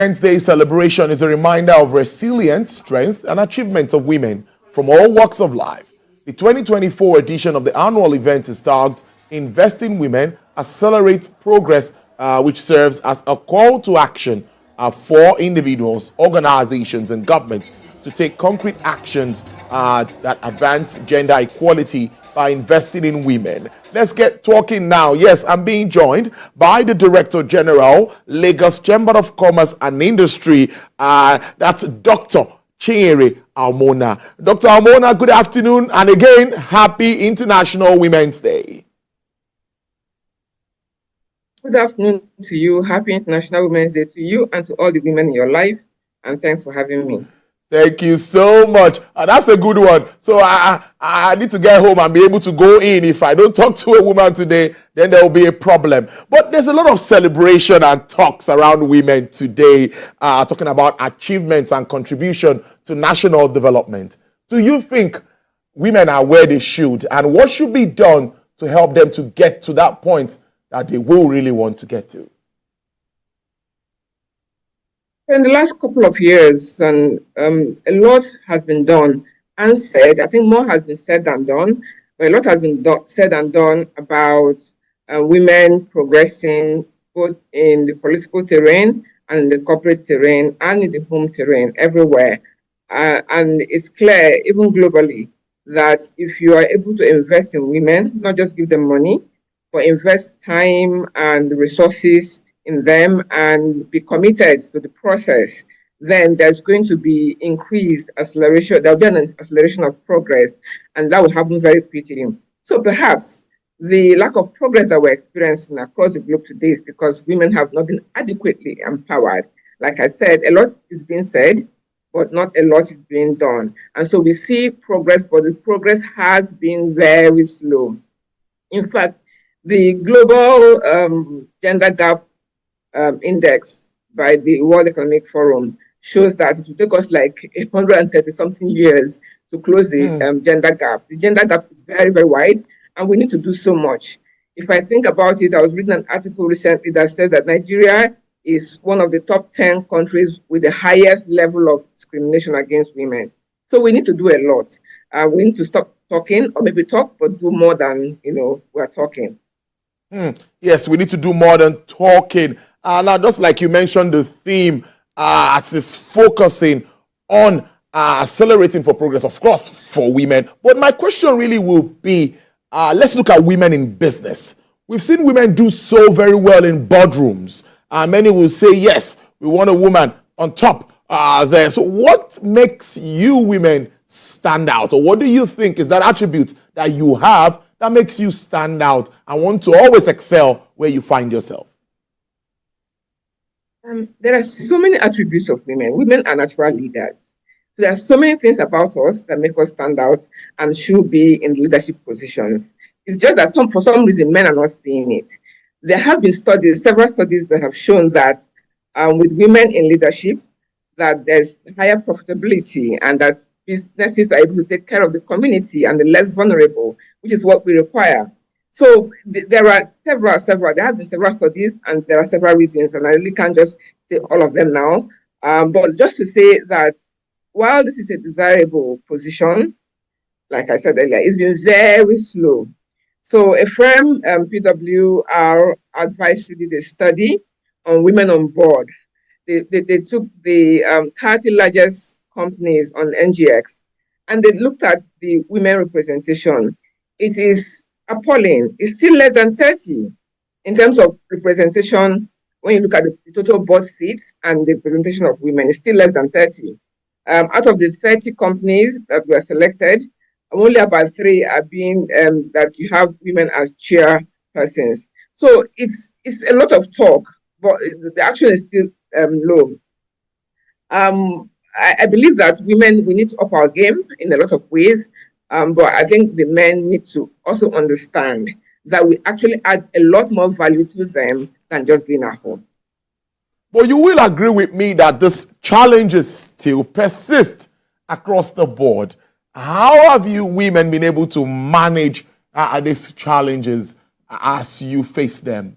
Women's Day celebration is a reminder of resilience, strength, and achievements of women from all walks of life. The 2024 edition of the annual event is tagged Invest in Women, Accelerate Progress, which serves as a call to action for individuals, organizations, and government to take concrete actions that advance gender equality by investing in women. Let's get talking now. Yes, I'm being joined by the Director General, Lagos Chamber of Commerce and Industry. That's Dr. Chinyere Almona. Dr. Almona, good afternoon, and again, happy International Women's Day. Good afternoon to you. Happy International Women's Day to you and to all the women in your life. And thanks for having me. Thank you so much. That's a good one. So I need to get home and be able to go in. If I don't talk to a woman today, then there will be a problem. But there's a lot of celebration and talks around women today, talking about achievements and contribution to national development. Do you think women are where they should? And what should be done to help them to get to that point that they will really want to get to? In the last couple of years, and a lot has been done and said. I think more has been said than done, but a lot has been said and done about women progressing both in the political terrain and in the corporate terrain and in the home terrain, everywhere. And it's clear, even globally, that if you are able to invest in women, not just give them money, but invest time and resources in them and be committed to the process, then there's going to be increased acceleration. There'll be an acceleration of progress, and that will happen very quickly. So perhaps the lack of progress that we're experiencing across the globe today is because women have not been adequately empowered. Like I said, a lot is being said, but not a lot is being done. And so we see progress, but the progress has been very slow. In fact, the global gender gap index by the World Economic Forum shows that it will take us like 130-something years to close the gender gap. The gender gap is very, very wide, and we need to do so much. If I think about it, I was reading an article recently that says that Nigeria is one of the top 10 countries with the highest level of discrimination against women. So we need to do a lot. We need to stop talking, or maybe talk, but do more than, we're talking. Yes, we need to do more than talking. Now, just like you mentioned, the theme is focusing on accelerating for progress, of course, for women. But my question really will be, let's look at women in business. We've seen women do so very well in boardrooms. Many will say, yes, we want a woman on top there. So what makes you women stand out? Or what do you think is that attribute that you have that makes you stand out and want to always excel where you find yourself? There are so many attributes of women. Women are natural leaders. So there are so many things about us that make us stand out and should be in leadership positions. It's just that for some reason, men are not seeing it. There have been several studies that have shown that with women in leadership, that there's higher profitability and that businesses are able to take care of the community and the less vulnerable, which is what we require. So there are several, there have been several studies and there are several reasons, and I really can't just say all of them now. But just to say that while this is a desirable position, like I said earlier, it's been very slow. So a firm, PWR Advisory, did a study on women on board. They took the 30 largest companies on NGX, and they looked at the women representation. It is appalling. It's still less than 30 in terms of representation. When you look at the total board seats and the representation of women, it's still less than 30. Out of the 30 companies that were selected, only about 3 are being that you have women as chairpersons. So it's a lot of talk, but the action is still low. I believe that women, we need to up our game in a lot of ways. But I think the men need to also understand that we actually add a lot more value to them than just being at home. But you will agree with me that this challenges still persist across the board. How have you women been able to manage these challenges as you face them?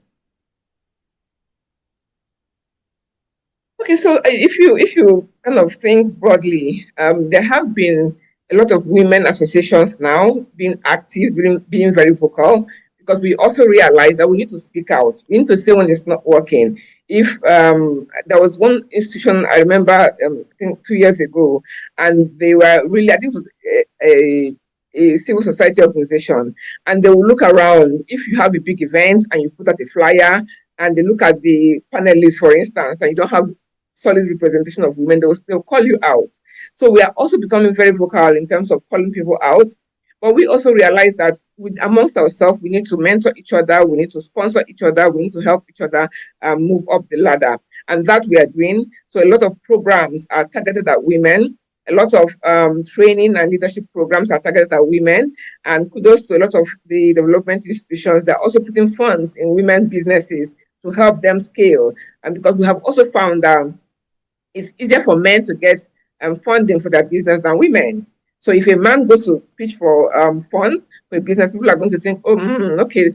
Okay, so if you kind of think broadly, there have been a lot of women associations now being active, being very vocal, because we also realize that we need to speak out. We need to say when it's not working. If there was one institution I remember, I think 2 years ago, and they were really, I think it was a civil society organization, and they will look around. If you have a big event and you put out a flyer, and they look at the panelists, for instance, and you don't have solid representation of women, they'll call you out. So we are also becoming very vocal in terms of calling people out. But we also realize that amongst ourselves, we need to mentor each other, we need to sponsor each other, we need to help each other move up the ladder. And that we are doing. So a lot of programs are targeted at women. A lot of training and leadership programs are targeted at women. And kudos to a lot of the development institutions that are also putting funds in women businesses to help them scale. And because we have also found that it's easier for men to get funding for their business than women. So if a man goes to pitch for funds for a business, people are going to think, oh, okay,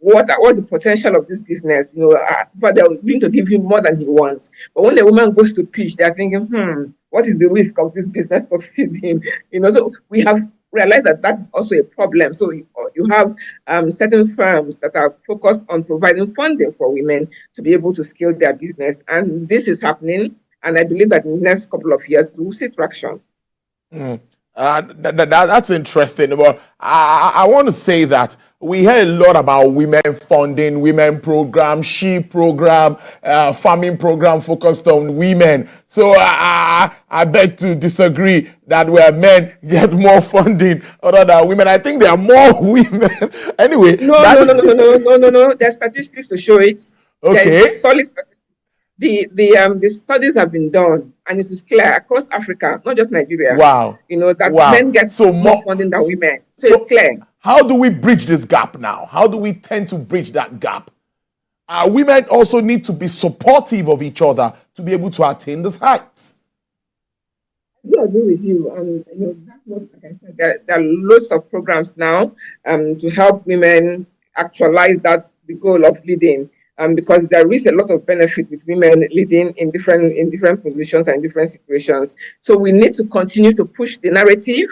what the potential of this business? But they're willing to give him more than he wants. But when a woman goes to pitch, they're thinking, what is the risk of this business succeeding? So we have realized that that's also a problem. So you have certain firms that are focused on providing funding for women to be able to scale their business. And this is happening. And I believe that in the next couple of years, we'll see traction. That's interesting. But I want to say that we hear a lot about women funding, women program, she program, farming program focused on women. So I beg to disagree that where men get more funding other than women. I think there are more women. Anyway. No. There's statistics to show it. Okay. There's solid statistics. The studies have been done, and it is clear across Africa, not just Nigeria. Wow. That men get more funding than women. So it's clear. How do we bridge this gap now? How do we tend to bridge that gap? Women also need to be supportive of each other to be able to attain these heights. I do agree with you, and that's what, like I said, there are lots of programs now to help women actualize the goal of leading. Because there is a lot of benefit with women leading in different positions and different situations. So we need to continue to push the narrative.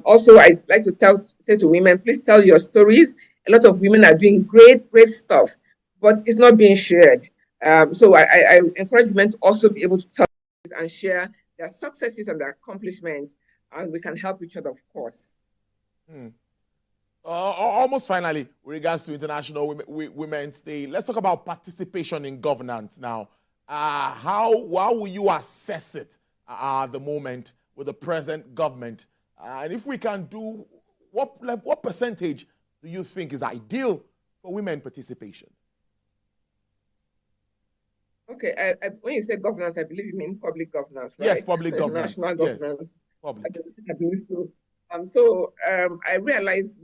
Also, I'd like to say to women, please tell your stories. A lot of women are doing great stuff, but it's not being shared. So I encourage women to also be able to tell and share their successes and their accomplishments, and we can help each other, of course. Almost finally, with regards to International Women's Day, let's talk about participation in governance now. How will you assess it at the moment with the present government? And if we can do, what percentage do you think is ideal for women participation? Okay, when you say governance, I believe you mean public governance, right? Yes, public governance. National governance. Yes, public. I believe so. So I realize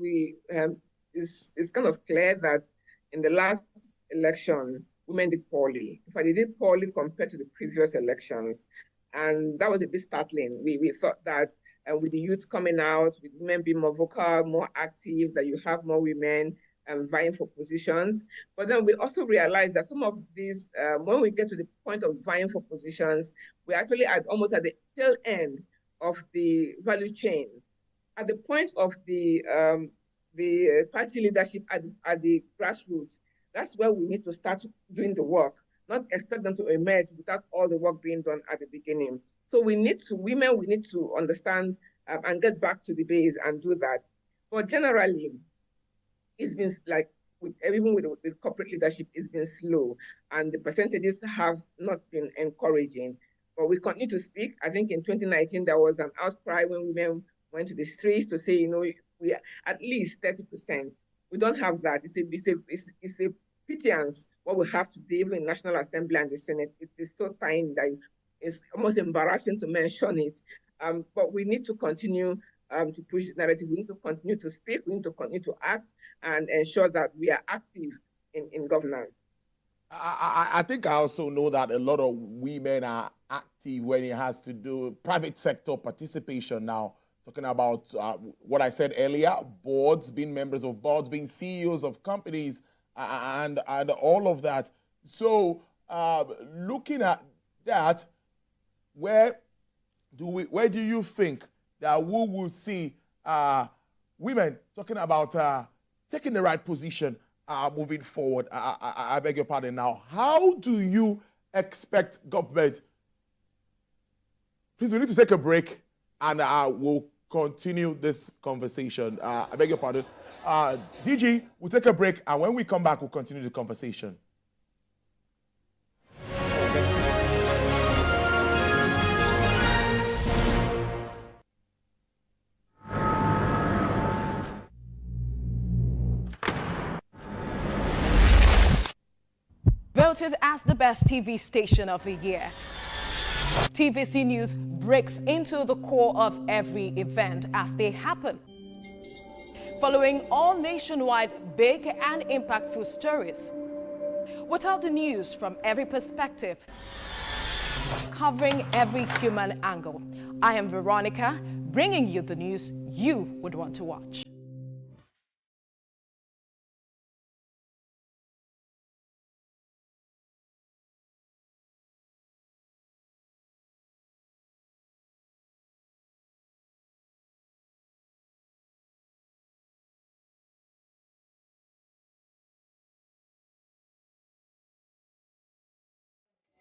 it's kind of clear that in the last election, women did poorly. In fact, they did poorly compared to the previous elections. And that was a bit startling. We thought that with the youth coming out, with women being more vocal, more active, that you have more women vying for positions. But then we also realized that some of these, when we get to the point of vying for positions, we're actually almost at the tail end of the value chain. At the point of the party leadership at the grassroots, that's where we need to start doing the work, not expect them to emerge without all the work being done at the beginning. So we need to understand and get back to the base and do that. But generally, it's been like, even with corporate leadership, it's been slow, and the percentages have not been encouraging. But we continue to speak. I think in 2019, there was an outcry when women went to the streets to say, we are at least 30%. We don't have that. It's a pittance what we have today, even in National Assembly and the Senate. It's so tiny that it's almost embarrassing to mention it. But we need to continue to push the narrative. We need to continue to speak. We need to continue to act and ensure that we are active in governance. I think I also know that a lot of women are active when it has to do with private sector participation now. Talking about what I said earlier, boards, being members of boards, being CEOs of companies, and all of that. So looking at that, where do you think that we will see women talking about taking the right position moving forward? I beg your pardon now. How do you expect government? Please, we need to take a break and we'll continue this conversation. I beg your pardon. DG, we'll take a break, and when we come back, we'll continue the conversation. Voted as the best TV station of the year. TVC News breaks into the core of every event as they happen. Following all nationwide big and impactful stories. Without the news from every perspective. Covering every human angle. I am Veronica, bringing you the news you would want to watch.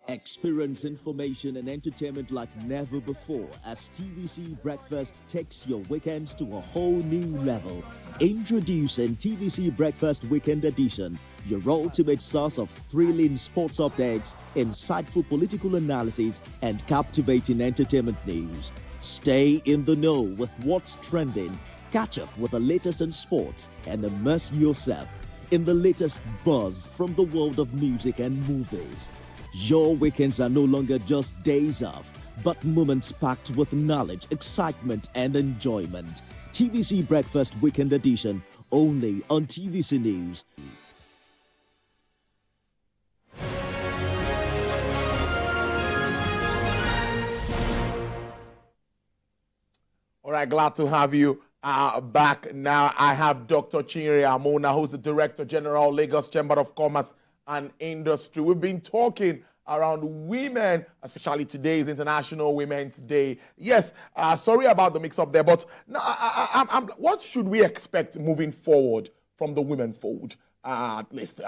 Experience information and entertainment like never before as TVC Breakfast takes your weekends to a whole new level. Introducing TVC Breakfast Weekend Edition, your ultimate source of thrilling sports updates, insightful political analysis, and captivating entertainment news. Stay in the know with what's trending, catch up with the latest in sports, and immerse yourself in the latest buzz from the world of music and movies. Your weekends are no longer just days off, but moments packed with knowledge, excitement, and enjoyment. TVC Breakfast Weekend Edition, only on TVC News. All right, glad to have you back. Now I have Dr. Chinyere Amona, who's the Director General, Lagos Chamber of Commerce and Industry. We've been talking around women, especially today's International Women's Day. Yes, sorry about the mix-up there, but no, what should we expect moving forward from the women fold, at least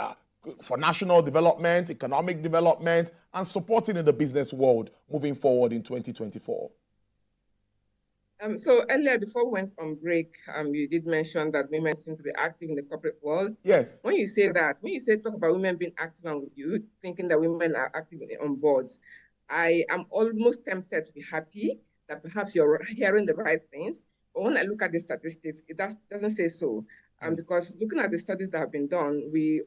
for national development, economic development, and supporting in the business world moving forward in 2024? So earlier, before we went on break, you did mention that women seem to be active in the corporate world. Yes. When you say talk about women being active and you thinking that women are active on boards, I am almost tempted to be happy that perhaps you're hearing the right things. But when I look at the statistics, it doesn't say so. Because looking at the studies that have been done, the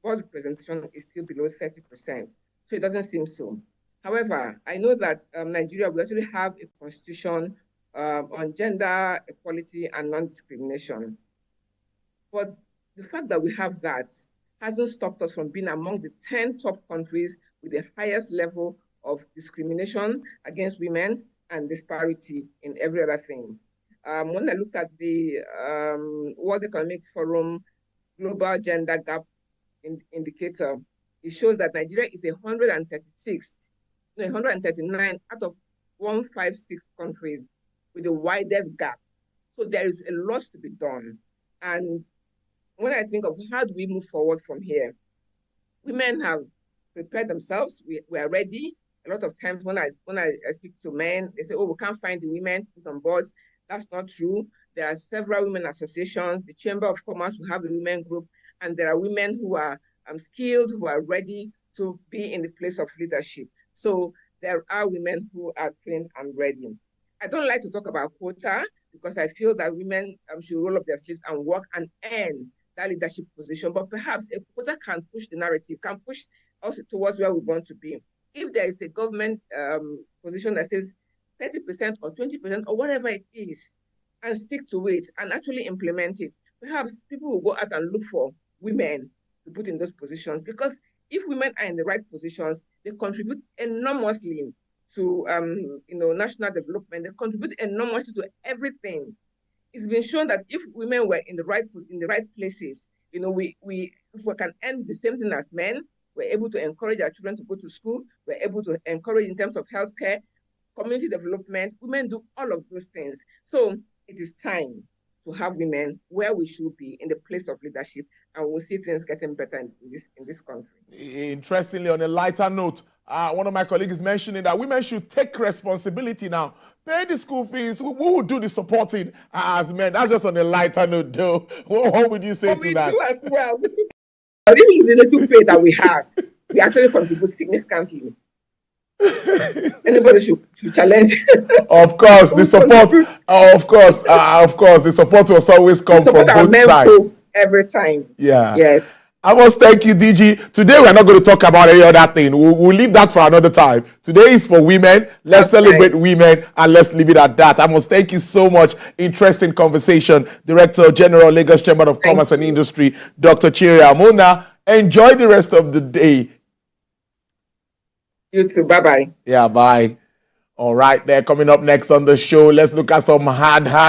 board representation is still below 30%. So it doesn't seem so. However, I know that Nigeria, we actually have a constitution on gender equality and non-discrimination. But the fact that we have that hasn't stopped us from being among the 10 top countries with the highest level of discrimination against women and disparity in every other thing. When I looked at the World Economic Forum Global Gender Gap Indicator, it shows that Nigeria is 139 out of 156 countries with the widest gap. So there is a lot to be done. And when I think of how do we move forward from here, women have prepared themselves. We are ready. A lot of times when I speak to men, they say, oh, we can't find the women to put on boards. That's not true. There are several women associations. The Chamber of Commerce will have a women group, and there are women who are skilled, who are ready to be in the place of leadership. So there are women who are trained and ready. I don't like to talk about quota because I feel that women should roll up their sleeves and work and earn that leadership position. But perhaps a quota can push the narrative, can push us towards where we want to be. If there is a government position that says 30% or 20% or whatever it is, and stick to it and actually implement it, perhaps people will go out and look for women to put in those positions. Because if women are in the right positions, they contribute enormously to national development. They contribute enormously to everything. It's been shown that if women were in the right places, if we can earn the same thing as men, We're able to encourage our children to go to school. We're able to encourage in terms of healthcare, community development. Women do all of those things. So it is time to have women where we should be, in the place of leadership, and we'll see things getting better in this country. Interestingly, on a lighter note, one of my colleagues is mentioning that women should take responsibility now. Pay the school fees. We will do the supporting as men. That's just on a lighter note, though. What would you say to that? We do as well. Even the little pay that we have, we actually contribute significantly. Anybody should challenge. Of course, the support. Of course, the support was always come from our both men sides. folks every time. Yeah. Yes. I must thank you, DG. Today we're not going to talk about any other thing. We'll leave that for another time. Today is for women. Let's celebrate women and let's leave it at that. I must thank you so much. Interesting conversation. Director General, Lagos Chamber of Commerce and Industry, Dr. Chiri Amuna. Enjoy the rest of the day. You too. Bye-bye. Yeah, bye. All right, there. Coming up next on the show, let's look at some hard